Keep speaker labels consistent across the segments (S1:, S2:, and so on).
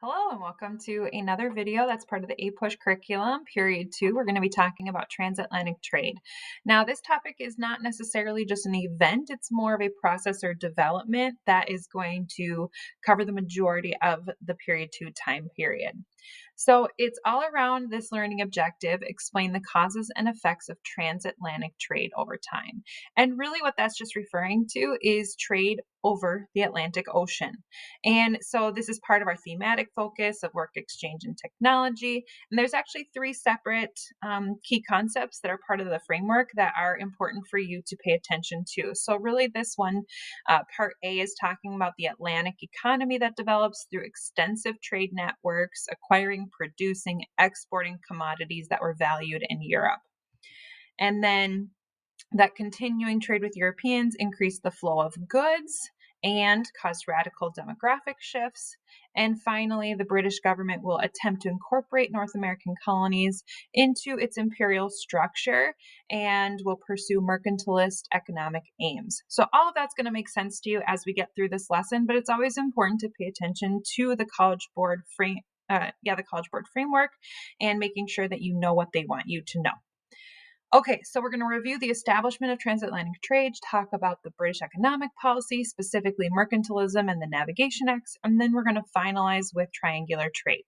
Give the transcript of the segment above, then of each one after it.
S1: Hello and welcome to another video that's part of the APUSH curriculum, period 2. We're going to be talking about transatlantic trade. Now, this topic is not necessarily just an event, it's more of a process or development that is going to cover the majority of the period 2 time period. So it's all around this learning objective, explain the causes and effects of transatlantic trade over time. And really what that's just referring to is trade over the Atlantic Ocean. And so this is part of our thematic focus of work exchange and technology. And there's actually three separate key concepts that are part of the framework that are important for you to pay attention to. So really this one, part A, is talking about the Atlantic economy that develops through extensive trade networks, acquiring, producing, exporting commodities that were valued in Europe. And then that continuing trade with Europeans increased the flow of goods and caused radical demographic shifts. And finally, the British government will attempt to incorporate North American colonies into its imperial structure and will pursue mercantilist economic aims. So all of that's going to make sense to you as we get through this lesson, but it's always important to pay attention to the College Board framework and making sure that you know what they want you to know. Okay, so we're going to review the establishment of transatlantic trade, talk about the British economic policy, specifically mercantilism and the Navigation Acts, and then we're going to finalize with triangular trade.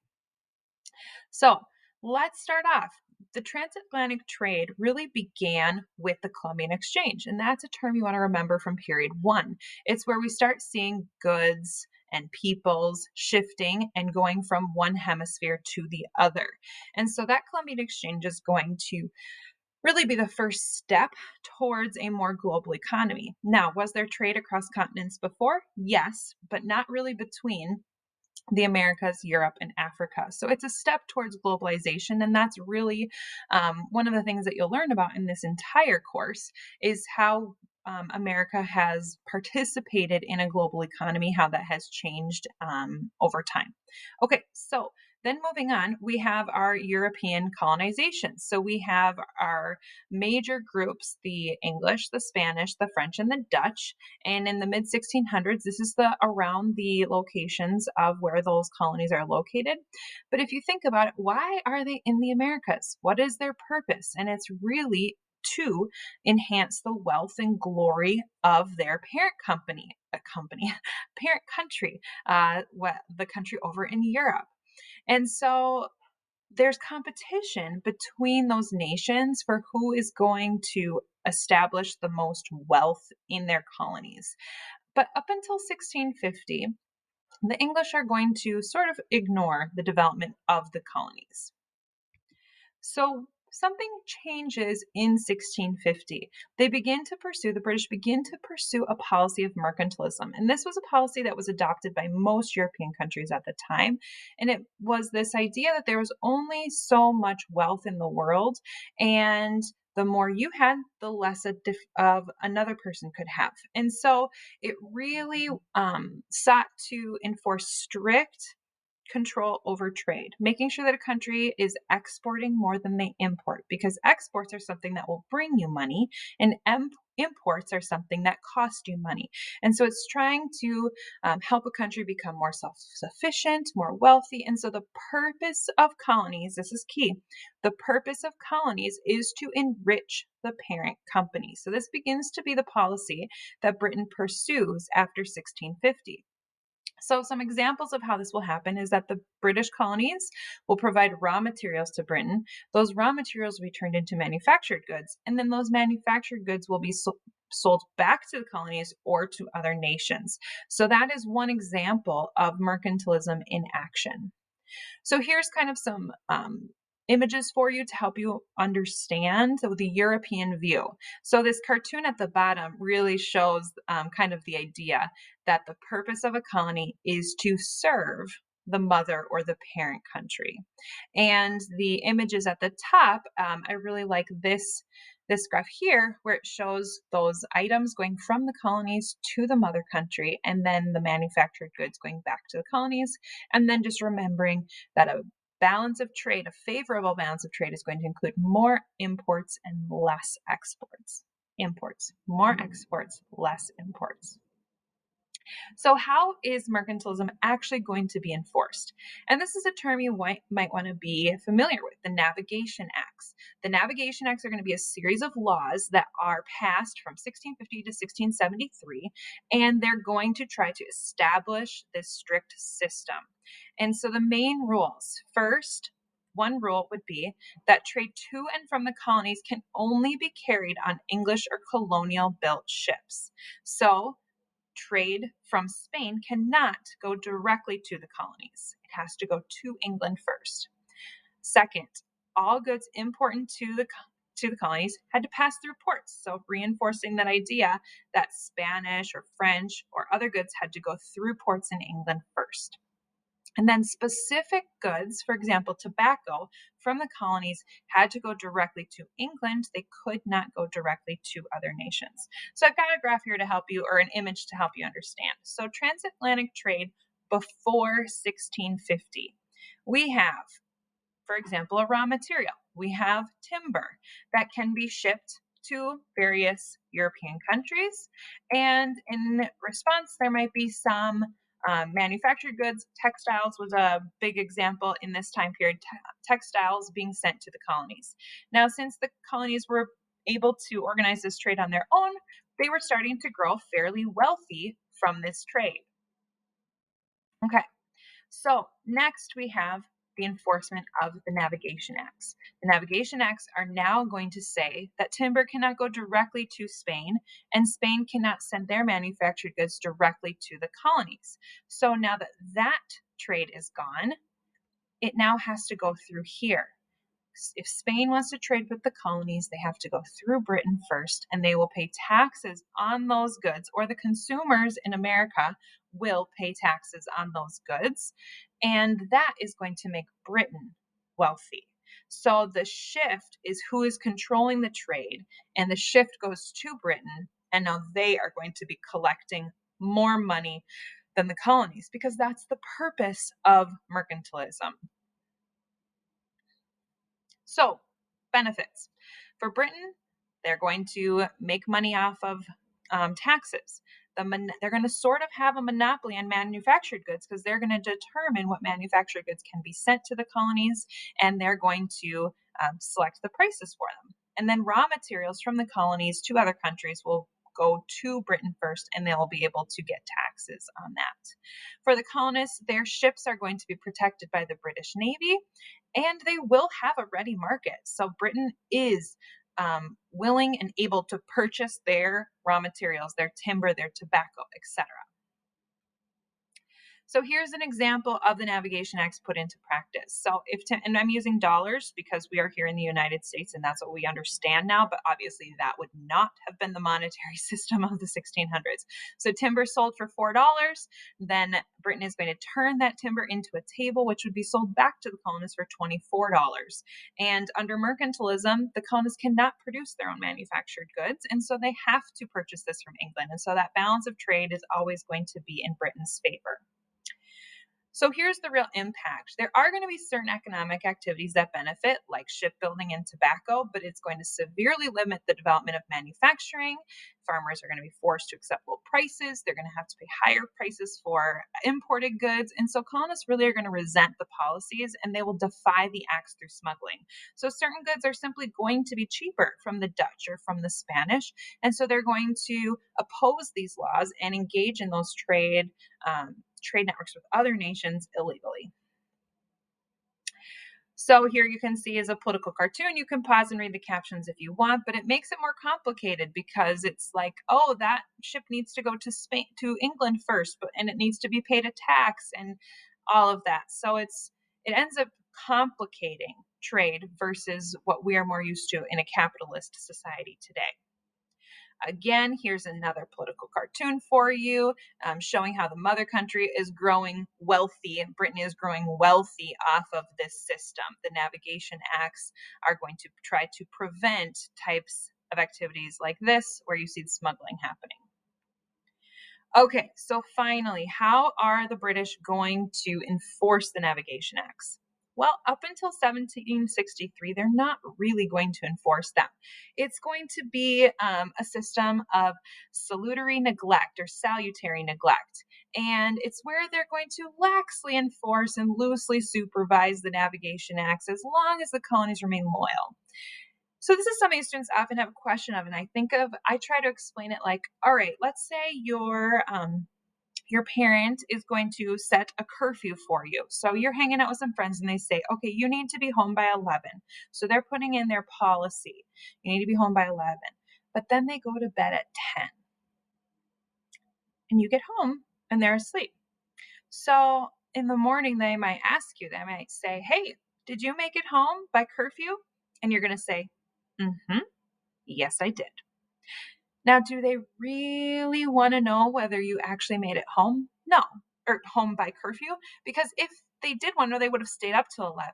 S1: So let's start off. The transatlantic trade really began with the Colombian Exchange, and that's a term you want to remember from period 1. It's where we start seeing goods and peoples shifting and going from one hemisphere to the other. And so that Colombian Exchange is going to really be the first step towards a more global economy. Now, was there trade across continents before? Yes, but not really between the Americas, Europe, and Africa. So it's a step towards globalization, and that's really one of the things that you'll learn about in this entire course is how America has participated in a global economy, how that has changed over time. Okay, so then moving on, we have our European colonization. So we have our major groups, the English, the Spanish, the French, and the Dutch. And in the mid 1600s, this is around the locations of where those colonies are located. But if you think about it, why are they in the Americas? What is their purpose? And it's really to enhance the wealth and glory of their parent parent country, the country over in Europe. And so there's competition between those nations for who is going to establish the most wealth in their colonies. But up until 1650, the English are going to sort of ignore the development of the colonies. So something changes in 1650. The British begin to pursue a policy of mercantilism. And this was a policy that was adopted by most European countries at the time. And it was this idea that there was only so much wealth in the world, and the more you had, the less of another person could have. And so it really sought to enforce strict control over trade, making sure that a country is exporting more than they import, because exports are something that will bring you money and imports are something that cost you money. And so it's trying to help a country become more self-sufficient, more wealthy. And so the purpose of colonies, this is key, the purpose of colonies is to enrich the parent company. So this begins to be the policy that Britain pursues after 1650. So some examples of how this will happen is that the British colonies will provide raw materials to Britain. Those raw materials will be turned into manufactured goods, and then those manufactured goods will be sold back to the colonies or to other nations. So that is one example of mercantilism in action. So here's kind of some images for you to help you understand the European view. So this cartoon at the bottom really shows kind of the idea that the purpose of a colony is to serve the mother or the parent country. And the images at the top, I really like this graph here where it shows those items going from the colonies to the mother country, and then the manufactured goods going back to the colonies. And then just remembering that a favorable balance of trade is going to include more imports and less exports. More exports, less imports. So, how is mercantilism actually going to be enforced? And this is a term you might want to be familiar with, the Navigation Acts. The Navigation Acts are going to be a series of laws that are passed from 1650 to 1673, and they're going to try to establish this strict system. And so, the main rules first, one rule would be that trade to and from the colonies can only be carried on English or colonial built ships. So, trade from Spain cannot go directly to the colonies. It has to go to England first. Second, all goods important to the colonies had to pass through ports, so reinforcing that idea that Spanish or French or other goods had to go through ports in England first. And then specific goods, for example, tobacco from the colonies had to go directly to England. They could not go directly to other nations. So I've got a graph here to help you, or an image to help you understand. So transatlantic trade before 1650. We have, for example, a raw material. We have timber that can be shipped to various European countries. And in response, there might be some manufactured goods. Textiles was a big example in this time period, textiles being sent to the colonies. Now, since the colonies were able to organize this trade on their own, they were starting to grow fairly wealthy from this trade. Okay, so next we have the enforcement of the Navigation Acts. The Navigation Acts are now going to say that timber cannot go directly to Spain, and Spain cannot send their manufactured goods directly to the colonies. So now that that trade is gone, it now has to go through here. If Spain wants to trade with the colonies, they have to go through Britain first, and they will pay taxes on those goods, or the consumers in America will pay taxes on those goods. And that is going to make Britain wealthy. So the shift is who is controlling the trade, and the shift goes to Britain, and now they are going to be collecting more money than the colonies because that's the purpose of mercantilism. So, benefits. For Britain, they're going to make money off of taxes. They're going to sort of have a monopoly on manufactured goods because they're going to determine what manufactured goods can be sent to the colonies, and they're going to select the prices for them. And then raw materials from the colonies to other countries will go to Britain first, and they'll be able to get taxes on that. For the colonists, their ships are going to be protected by the British Navy, and they will have a ready market. So Britain is willing and able to purchase their raw materials, their timber, their tobacco, etc. So here's an example of the Navigation Acts put into practice. So and I'm using dollars because we are here in the United States and that's what we understand now, but obviously that would not have been the monetary system of the 1600s. So timber sold for $4, then Britain is going to turn that timber into a table, which would be sold back to the colonists for $24. And under mercantilism, the colonists cannot produce their own manufactured goods, and so they have to purchase this from England. And so that balance of trade is always going to be in Britain's favor. So here's the real impact. There are going to be certain economic activities that benefit, like shipbuilding and tobacco, but it's going to severely limit the development of manufacturing. Farmers are going to be forced to accept low prices. They're going to have to pay higher prices for imported goods. And so colonists really are going to resent the policies and they will defy the acts through smuggling. So certain goods are simply going to be cheaper from the Dutch or from the Spanish. And so they're going to oppose these laws and engage in those trade networks with other nations illegally. So here you can see is a political cartoon. You can pause and read the captions if you want, but it makes it more complicated because it's like, oh, that ship needs to go to Spain, to England first, and it needs to be paid a tax and all of that. So it ends up complicating trade versus what we are more used to in a capitalist society today. Again, here's another political cartoon for you, showing how the mother country is growing wealthy and Britain is growing wealthy off of this system. The Navigation Acts are going to try to prevent types of activities like this where you see the smuggling happening. Okay, so finally, how are the British going to enforce the Navigation Acts? Well, up until 1763, they're not really going to enforce them. It's going to be a system of salutary neglect or salutary neglect. And it's where they're going to laxly enforce and loosely supervise the navigation acts as long as the colonies remain loyal. So this is something students often have a question of, and I try to explain it like, all right, let's say your parent is going to set a curfew for you. So you're hanging out with some friends and they say, okay, you need to be home by 11. So they're putting in their policy. You need to be home by 11. But then they go to bed at 10 and you get home and they're asleep. So in the morning, they might ask you, they might say, hey, did you make it home by curfew? And you're going to say, mm-hmm, yes, I did. Now, do they really want to know whether you actually made it home? No, or home by curfew, because if they did want to know, they would have stayed up till 11.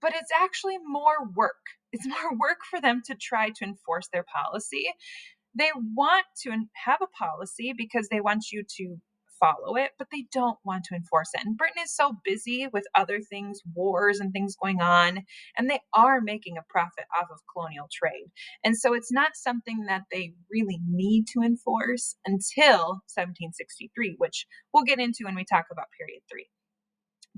S1: But it's actually more work. It's more work for them to try to enforce their policy. They want to have a policy because they want you to follow it, but they don't want to enforce it. And Britain is so busy with other things, wars and things going on, and they are making a profit off of colonial trade. And so it's not something that they really need to enforce until 1763, which we'll get into when we talk about period 3.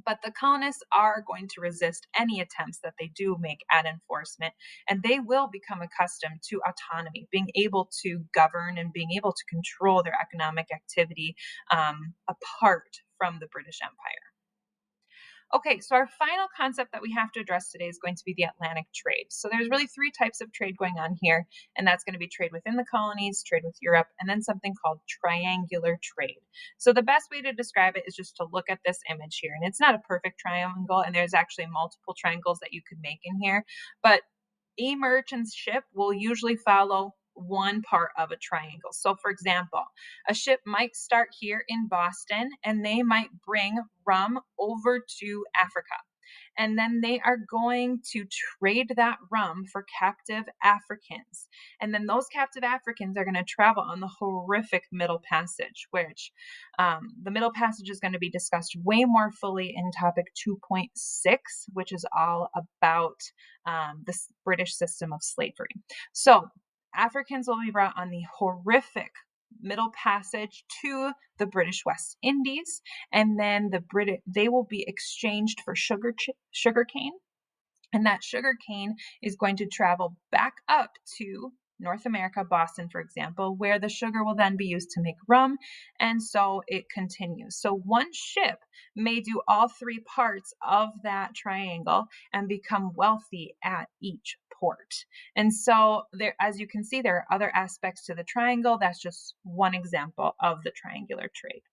S1: But the colonists are going to resist any attempts that they do make at enforcement, and they will become accustomed to autonomy, being able to govern and being able to control their economic activity apart from the British Empire. Okay, so our final concept that we have to address today is going to be the Atlantic trade. So there's really 3 types of trade going on here, and that's going to be trade within the colonies, trade with Europe, and then something called triangular trade. So the best way to describe it is just to look at this image here, and it's not a perfect triangle, and there's actually multiple triangles that you could make in here, but a merchant's ship will usually follow one part of a triangle. So, for example, a ship might start here in Boston and they might bring rum over to Africa. And then they are going to trade that rum for captive Africans. And then those captive Africans are going to travel on the horrific Middle Passage, which the Middle Passage is going to be discussed way more fully in topic 2.6, which is all about this British system of slavery. So Africans will be brought on the horrific Middle Passage to the British West Indies, and then they will be exchanged for sugarcane, and that sugarcane is going to travel back up to North America, Boston, for example, where the sugar will then be used to make rum, and so it continues. So one ship may do all 3 parts of that triangle and become wealthy at each port. And so there, as you can see, there are other aspects to the triangle. That's just one example of the triangular trade.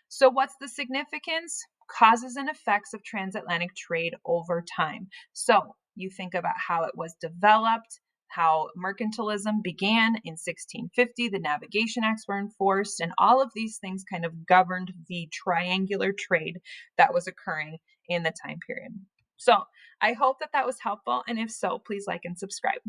S1: So what's the significance? Causes and effects of transatlantic trade over time. So you think about how it was developed, how mercantilism began in 1650, the navigation acts were enforced, and all of these things kind of governed the triangular trade that was occurring in the time period. So I hope that was helpful, and if so, please like and subscribe.